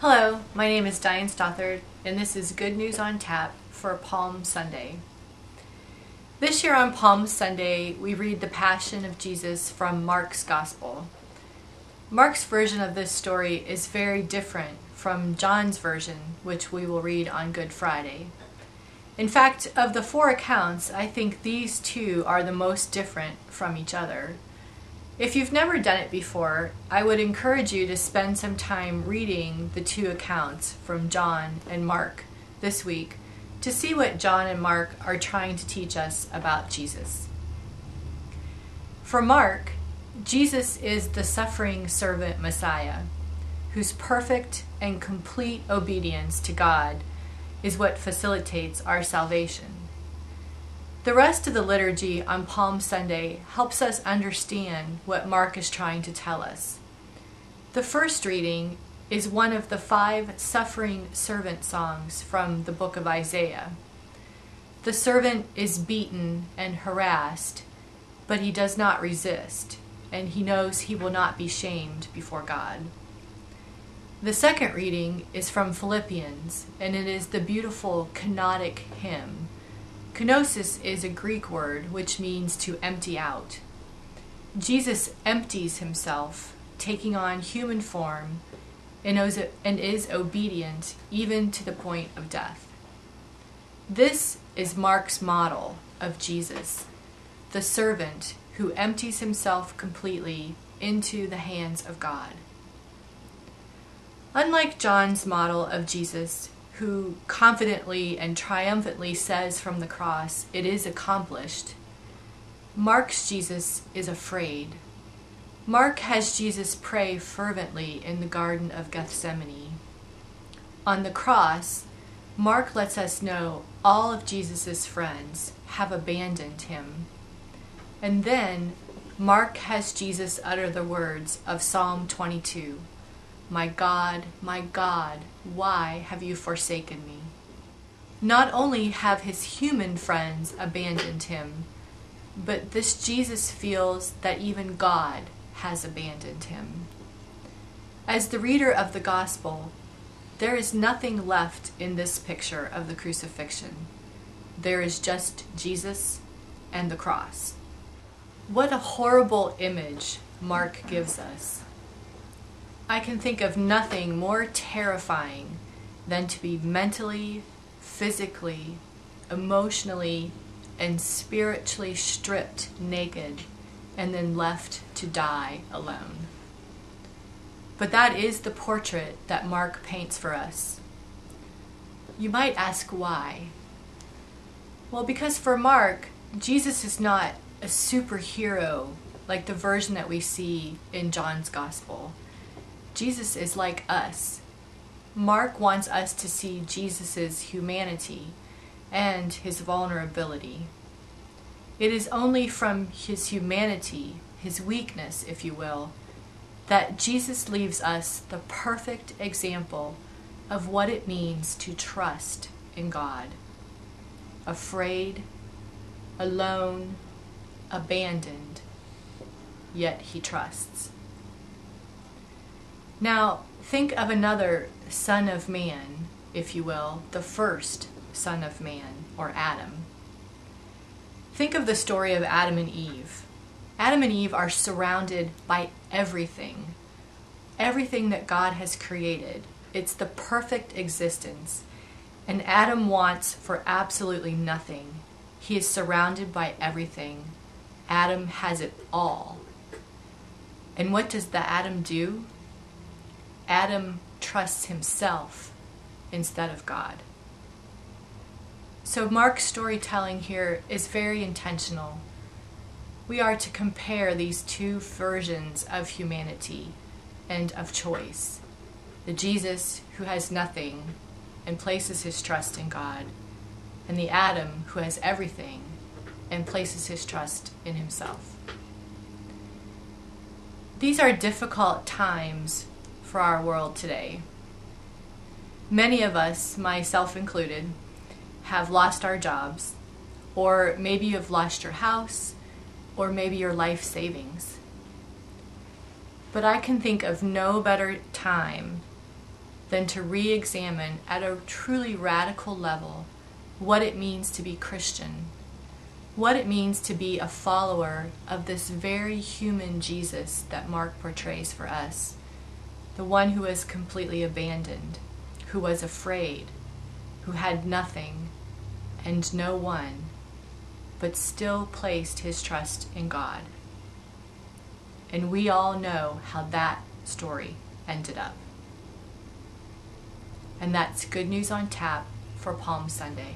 Hello, my name is Diane Stothard, and this is Good News on Tap for Palm Sunday. This year on Palm Sunday, we read the Passion of Jesus from Mark's Gospel. Mark's version of this story is very different from John's version, which we will read on Good Friday. In fact, of the four accounts, I think these two are the most different from each other. If you've never done it before, I would encourage you to spend some time reading the two accounts from John and Mark this week to see what John and Mark are trying to teach us about Jesus. For Mark, Jesus is the suffering servant Messiah, whose perfect and complete obedience to God is what facilitates our salvation. The rest of the liturgy on Palm Sunday helps us understand what Mark is trying to tell us. The first reading is one of the 5 suffering servant songs from the book of Isaiah. The servant is beaten and harassed, but he does not resist, and he knows he will not be shamed before God. The second reading is from Philippians, and it is the beautiful kenotic hymn. Kenosis is a Greek word which means to empty out. Jesus empties himself, taking on human form, and is obedient even to the point of death. This is Mark's model of Jesus, the servant who empties himself completely into the hands of God. Unlike John's model of Jesus, who confidently and triumphantly says from the cross, "It is accomplished," Mark's Jesus is afraid. Mark has Jesus pray fervently in the Garden of Gethsemane. On the cross, Mark lets us know all of Jesus' friends have abandoned him. And then Mark has Jesus utter the words of Psalm 22, my God, why have you forsaken me?" Not only have his human friends abandoned him, but this Jesus feels that even God has abandoned him. As the reader of the Gospel, there is nothing left in this picture of the crucifixion. There is just Jesus and the cross. What a horrible image Mark gives us. I can think of nothing more terrifying than to be mentally, physically, emotionally, and spiritually stripped naked and then left to die alone. But that is the portrait that Mark paints for us. You might ask why. Well, because for Mark, Jesus is not a superhero like the version that we see in John's Gospel. Jesus is like us. Mark wants us to see Jesus' humanity and his vulnerability. It is only from his humanity, his weakness, if you will, that Jesus leaves us the perfect example of what it means to trust in God. Afraid, alone, abandoned, yet he trusts. Now, think of another son of man, if you will, the first son of man, or Adam. Think of the story of Adam and Eve. Adam and Eve are surrounded by everything that God has created. It's the perfect existence. And Adam wants for absolutely nothing. He is surrounded by everything. Adam has it all. And what does the Adam do? Adam trusts himself instead of God. So Mark's storytelling here is very intentional. We are to compare these two versions of humanity and of choice. The Jesus who has nothing and places his trust in God, and the Adam who has everything and places his trust in himself. These are difficult times for our world today. Many of us, myself included, have lost our jobs, or maybe you have lost your house, or maybe your life savings. But I can think of no better time than to re-examine at a truly radical level what it means to be Christian, what it means to be a follower of this very human Jesus that Mark portrays for us, the one who was completely abandoned, who was afraid, who had nothing and no one, but still placed his trust in God. And we all know how that story ended up. And that's Good News on Tap for Palm Sunday.